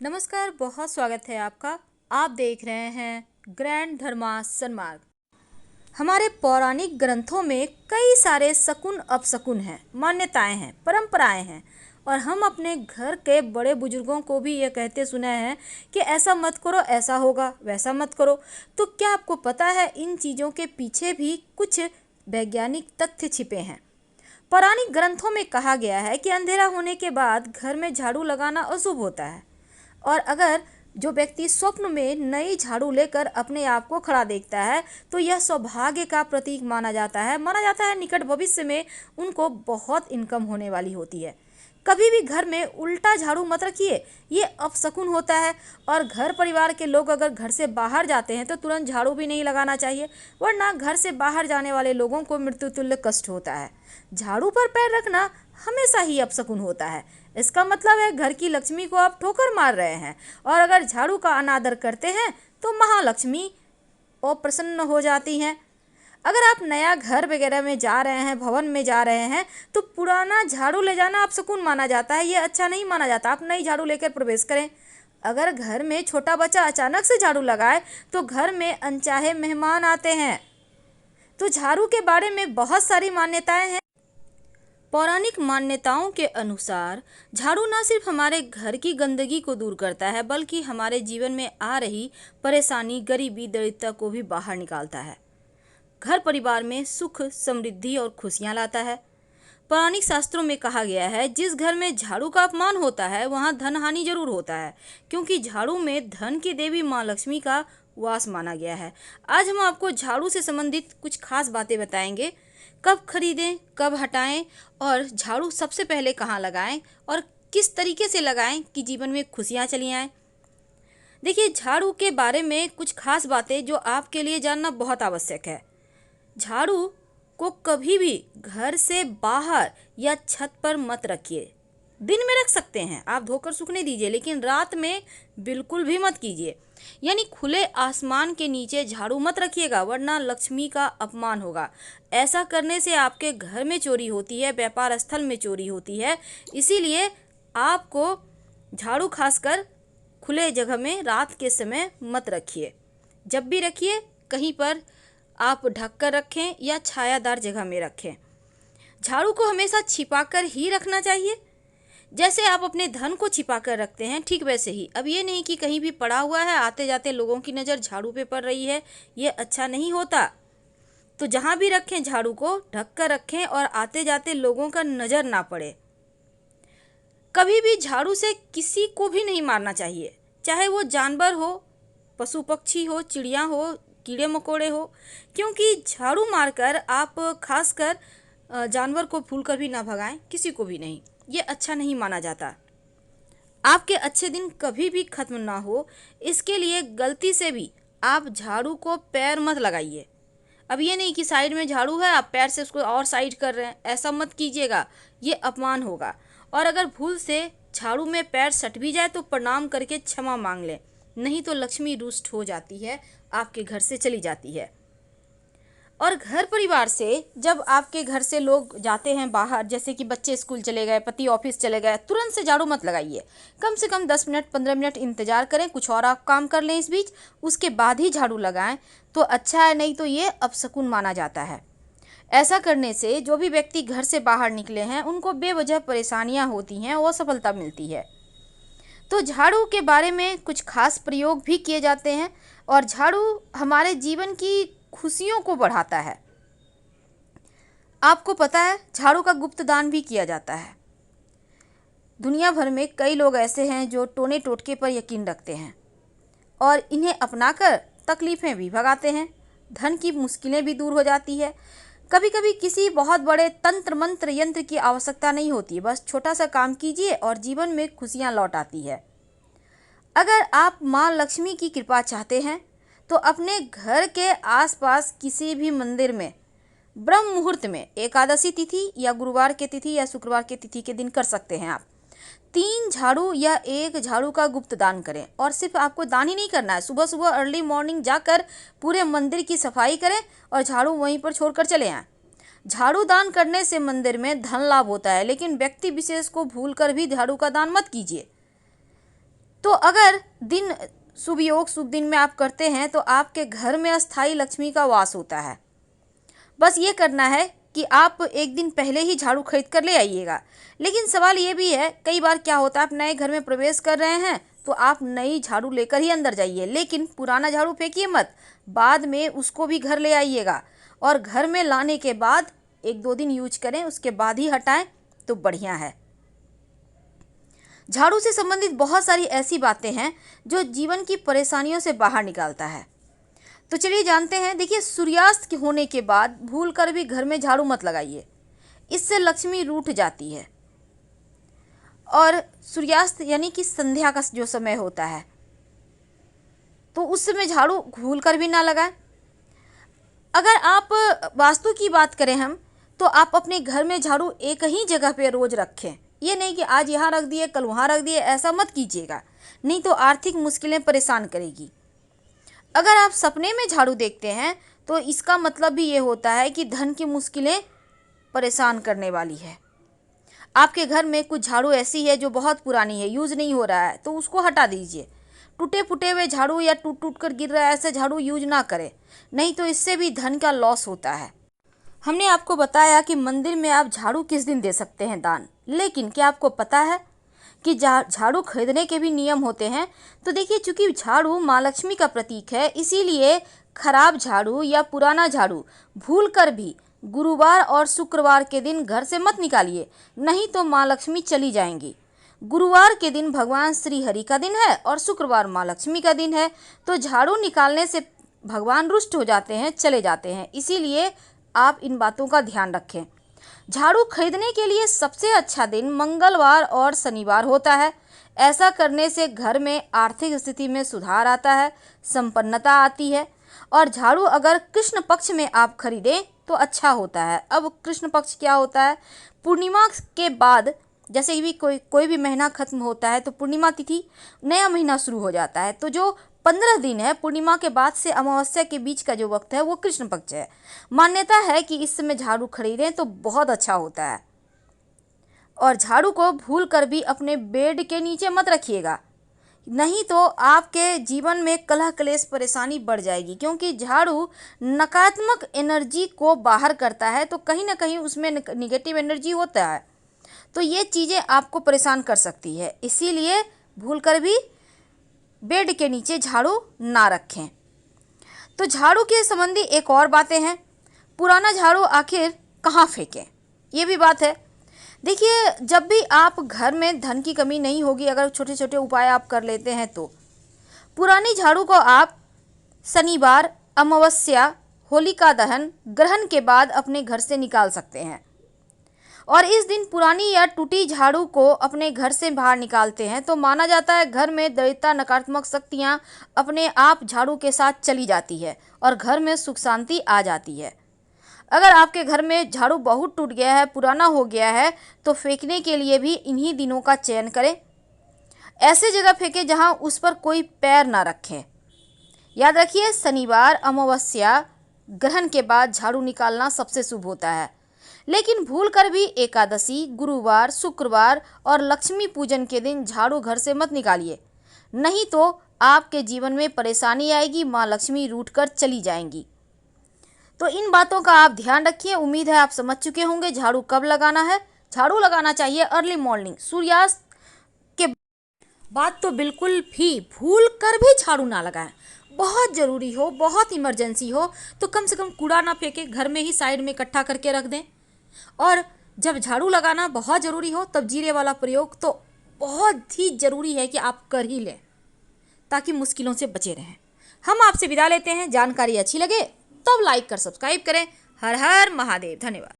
नमस्कार, बहुत स्वागत है आपका। आप देख रहे हैं ग्रैंड धर्मा सन्मार्ग। हमारे पौराणिक ग्रंथों में कई सारे शकुन अपशकुन हैं, मान्यताएं हैं, परंपराएं हैं और हम अपने घर के बड़े बुजुर्गों को भी ये कहते सुने हैं कि ऐसा मत करो, ऐसा होगा, वैसा मत करो। तो क्या आपको पता है इन चीज़ों के पीछे भी कुछ वैज्ञानिक तथ्य छिपे हैं। पौराणिक ग्रंथों में कहा गया है कि अंधेरा होने के बाद घर में झाड़ू लगाना अशुभ होता है और अगर जो व्यक्ति स्वप्न में नई झाड़ू लेकर अपने आप को खड़ा देखता है तो यह सौभाग्य का प्रतीक माना जाता है। निकट भविष्य में उनको बहुत इनकम होने वाली होती है। कभी भी घर में उल्टा झाड़ू मत रखिए, ये अपशकुन होता है। और घर परिवार के लोग अगर घर से बाहर जाते हैं तो तुरंत झाड़ू भी नहीं लगाना चाहिए, वरना घर से बाहर जाने वाले लोगों को मृत्युतुल्य कष्ट होता है। झाड़ू पर पैर रखना हमेशा ही अपशकुन होता है। इसका मतलब है घर की लक्ष्मी को आप ठोकर मार रहे हैं और अगर झाड़ू का अनादर करते हैं तो महालक्ष्मी अप्रसन्न हो जाती हैं। अगर आप नया घर वगैरह में जा रहे हैं, भवन में जा रहे हैं, तो पुराना झाड़ू ले जाना अपशकुन माना जाता है, ये अच्छा नहीं माना जाता। आप नई झाड़ू लेकर प्रवेश करें। अगर घर में छोटा बच्चा अचानक से झाड़ू लगाए तो घर में अनचाहे मेहमान आते हैं। तो झाड़ू के बारे में बहुत सारी मान्यताएं हैं। पौराणिक मान्यताओं के अनुसार झाड़ू न सिर्फ हमारे घर की गंदगी को दूर करता है बल्कि हमारे जीवन में आ रही परेशानी, गरीबी, दरिद्रता को भी बाहर निकालता है। घर परिवार में सुख, समृद्धि और खुशियां लाता है। पौराणिक शास्त्रों में कहा गया है जिस घर में झाड़ू का अपमान होता है वहां धन हानि जरूर होता है, क्योंकि झाड़ू में धन की देवी माँ लक्ष्मी का वास माना गया है। आज हम आपको झाड़ू से संबंधित कुछ खास बातें बताएंगे। कब खरीदें, कब हटाएं और झाड़ू सबसे पहले कहाँ लगाएं और किस तरीके से लगाएं कि जीवन में खुशियाँ चली आएँ। देखिए, झाड़ू के बारे में कुछ खास बातें जो आपके लिए जानना बहुत आवश्यक है। झाड़ू को कभी भी घर से बाहर या छत पर मत रखिए। दिन में रख सकते हैं, आप धोकर सूखने दीजिए, लेकिन रात में बिल्कुल भी मत कीजिए। यानी खुले आसमान के नीचे झाड़ू मत रखिएगा, वरना लक्ष्मी का अपमान होगा। ऐसा करने से आपके घर में चोरी होती है, व्यापार स्थल में चोरी होती है। इसीलिए आपको झाड़ू खासकर खुले जगह में रात के समय मत रखिए। जब भी रखिए कहीं पर आप ढक कर रखें या छायादार जगह में रखें। झाड़ू को हमेशा छिपाकर ही रखना चाहिए। जैसे आप अपने धन को छिपा कर रखते हैं, ठीक वैसे ही अब ये नहीं कि कहीं भी पड़ा हुआ है, आते जाते लोगों की नज़र झाड़ू पे पड़ रही है, ये अच्छा नहीं होता। तो जहाँ भी रखें झाड़ू को ढक कर रखें और आते जाते लोगों का नज़र ना पड़े। कभी भी झाड़ू से किसी को भी नहीं मारना चाहिए, चाहे वो जानवर हो, पशु पक्षी हो, चिड़िया हो, कीड़े मकोड़े हो, क्योंकि झाड़ू मारकर आप खासकर जानवर को भूल कर भी ना भगाएं, किसी को भी नहीं, ये अच्छा नहीं माना जाता। आपके अच्छे दिन कभी भी खत्म ना हो, इसके लिए गलती से भी आप झाड़ू को पैर मत लगाइए। अब ये नहीं कि साइड में झाड़ू है आप पैर से उसको और साइड कर रहे हैं, ऐसा मत कीजिएगा, ये अपमान होगा। और अगर भूल से झाड़ू में पैर सट भी जाए तो प्रणाम करके क्षमा मांग लें, नहीं तो लक्ष्मी रुष्ट हो जाती है, आपके घर से चली जाती है। और घर परिवार से जब आपके घर से लोग जाते हैं बाहर, जैसे कि बच्चे स्कूल चले गए, पति ऑफिस चले गए, तुरंत से झाड़ू मत लगाइए। कम से कम 10 मिनट 15 मिनट इंतजार करें, कुछ और आप काम कर लें इस बीच, उसके बाद ही झाड़ू लगाएं तो अच्छा है, नहीं तो ये अपशकुन माना जाता है। ऐसा करने से जो भी व्यक्ति घर से बाहर निकले हैं उनको बेवजह परेशानियां होती हैं, असफलता मिलती है। तो झाड़ू के बारे में कुछ खास प्रयोग भी किए जाते हैं और झाड़ू हमारे जीवन की खुशियों को बढ़ाता है। आपको पता है झाड़ू का गुप्त दान भी किया जाता है। दुनिया भर में कई लोग ऐसे हैं जो टोने टोटके पर यकीन रखते हैं और इन्हें अपनाकर तकलीफ़ें भी भगाते हैं, धन की मुश्किलें भी दूर हो जाती है। कभी कभी किसी बहुत बड़े तंत्र मंत्र यंत्र की आवश्यकता नहीं होती, बस छोटा सा काम कीजिए और जीवन में खुशियाँ लौट आती है। अगर आप माँ लक्ष्मी की कृपा चाहते हैं तो अपने घर के आसपास किसी भी मंदिर में ब्रह्म मुहूर्त में, एकादशी तिथि या गुरुवार के तिथि या शुक्रवार के तिथि के दिन कर सकते हैं आप 3 झाड़ू या 1 झाड़ू का गुप्त दान करें। और सिर्फ आपको दान ही नहीं करना है, सुबह सुबह अर्ली मॉर्निंग जाकर पूरे मंदिर की सफाई करें और झाड़ू वहीं पर छोड़कर चले आएँ। झाड़ू दान करने से मंदिर में धन लाभ होता है, लेकिन व्यक्ति विशेष को भूल कर भी झाड़ू का दान मत कीजिए। तो अगर दिन शुभ योग शुभ दिन में आप करते हैं तो आपके घर में अस्थाई लक्ष्मी का वास होता है। बस ये करना है कि आप एक दिन पहले ही झाड़ू खरीद कर ले आइएगा। लेकिन सवाल ये भी है, कई बार क्या होता है, आप नए घर में प्रवेश कर रहे हैं तो आप नई झाड़ू लेकर ही अंदर जाइए, लेकिन पुराना झाड़ू फेंकिए मत, बाद में उसको भी घर ले आइएगा और घर में लाने के बाद 1-2 दिन यूज करें, उसके बाद ही हटाएं तो बढ़िया है। झाड़ू से संबंधित बहुत सारी ऐसी बातें हैं जो जीवन की परेशानियों से बाहर निकालता है। तो चलिए जानते हैं। देखिए, सूर्यास्त होने के बाद भूल कर भी घर में झाड़ू मत लगाइए, इससे लक्ष्मी रूठ जाती है। और सूर्यास्त यानी कि संध्या का जो समय होता है, तो उस समय झाड़ू भूल कर भी ना लगाएं। अगर आप वास्तु की बात करें हम, तो आप अपने घर में झाड़ू एक ही जगह पे रोज रखें। ये नहीं कि आज यहाँ रख दिए कल वहाँ रख दिए, ऐसा मत कीजिएगा, नहीं तो आर्थिक मुश्किलें परेशान करेगी। अगर आप सपने में झाड़ू देखते हैं तो इसका मतलब भी ये होता है कि धन की मुश्किलें परेशान करने वाली है। आपके घर में कुछ झाड़ू ऐसी है जो बहुत पुरानी है, यूज़ नहीं हो रहा है, तो उसको हटा दीजिए। टूटे फूटे हुए झाड़ू या टूट टूट कर गिर रहा है ऐसे झाड़ू यूज ना करें, नहीं तो इससे भी धन का लॉस होता है। हमने आपको बताया कि मंदिर में आप झाड़ू किस दिन दे सकते हैं दान, लेकिन क्या आपको पता है कि झाड़ू खरीदने के भी नियम होते हैं? तो देखिए, चूंकि झाड़ू माँ लक्ष्मी का प्रतीक है, इसीलिए खराब झाड़ू या पुराना झाड़ू भूलकर भी गुरुवार और शुक्रवार के दिन घर से मत निकालिए, नहीं तो माँ लक्ष्मी चली जाएंगी। गुरुवार के दिन भगवान श्री हरि का दिन है और शुक्रवार माँ लक्ष्मी का दिन है, तो झाड़ू निकालने से भगवान रुष्ट हो जाते हैं, चले जाते हैं। इसीलिए आप इन बातों का ध्यान रखें। झाड़ू खरीदने के लिए सबसे अच्छा दिन मंगलवार और शनिवार होता है। ऐसा करने से घर में आर्थिक स्थिति में सुधार आता है, संपन्नता आती है। और झाड़ू अगर कृष्ण पक्ष में आप खरीदें तो अच्छा होता है। अब कृष्ण पक्ष क्या होता है? पूर्णिमा के बाद, जैसे भी कोई भी महीना खत्म होता है तो पूर्णिमा तिथि नया महीना शुरू हो जाता है। तो जो 15 दिन है पूर्णिमा के बाद से अमावस्या के बीच का जो वक्त है वो कृष्ण पक्ष है। मान्यता है कि इस समय झाड़ू खरीदें तो बहुत अच्छा होता है। और झाड़ू को भूल कर भी अपने बेड के नीचे मत रखिएगा, नहीं तो आपके जीवन में कलह क्लेश परेशानी बढ़ जाएगी। क्योंकि झाड़ू नकारात्मक एनर्जी को बाहर करता है, तो कहीं ना कहीं उसमें निगेटिव एनर्जी होता है, तो ये चीज़ें आपको परेशान कर सकती है। इसीलिए भूल कर भी बेड के नीचे झाड़ू ना रखें। तो झाड़ू के संबंधी एक और बातें हैं। पुराना झाड़ू आखिर कहाँ फेंकें, ये भी बात है। देखिए, जब भी आप घर में धन की कमी नहीं होगी, अगर छोटे छोटे उपाय आप कर लेते हैं, तो पुरानी झाड़ू को आप शनिवार, अमावस्या, होलिका दहन, ग्रहण के बाद अपने घर से निकाल सकते हैं। और इस दिन पुरानी या टूटी झाड़ू को अपने घर से बाहर निकालते हैं तो माना जाता है घर में दरिद्रता, नकारात्मक शक्तियां अपने आप झाड़ू के साथ चली जाती है और घर में सुख शांति आ जाती है। अगर आपके घर में झाड़ू बहुत टूट गया है, पुराना हो गया है, तो फेंकने के लिए भी इन्हीं दिनों का चयन करें। ऐसे जगह फेंकें जहां उस पर कोई पैर ना रखें। याद रखिए, शनिवार, अमावस्या, ग्रहण के बाद झाड़ू निकालना सबसे शुभ होता है। लेकिन भूलकर भी एकादशी, गुरुवार, शुक्रवार और लक्ष्मी पूजन के दिन झाड़ू घर से मत निकालिए, नहीं तो आपके जीवन में परेशानी आएगी, माँ लक्ष्मी रूठ कर चली जाएंगी। तो इन बातों का आप ध्यान रखिए। उम्मीद है आप समझ चुके होंगे झाड़ू कब लगाना है। झाड़ू लगाना चाहिए अर्ली मॉर्निंग, सूर्यास्त के बाद तो बिल्कुल भी भूल कर भी झाड़ू ना लगाएं। बहुत ज़रूरी हो, बहुत इमरजेंसी हो तो कम से कम कूड़ा ना फेंके, घर में ही साइड में इकट्ठा करके रख दें। और जब झाड़ू लगाना बहुत ज़रूरी हो तब जीरे वाला प्रयोग तो बहुत ही ज़रूरी है कि आप कर ही लें, ताकि मुश्किलों से बचे रहें। हम आपसे विदा लेते हैं। जानकारी अच्छी लगे तब लाइक कर सब्सक्राइब करें। हर हर महादेव। धन्यवाद।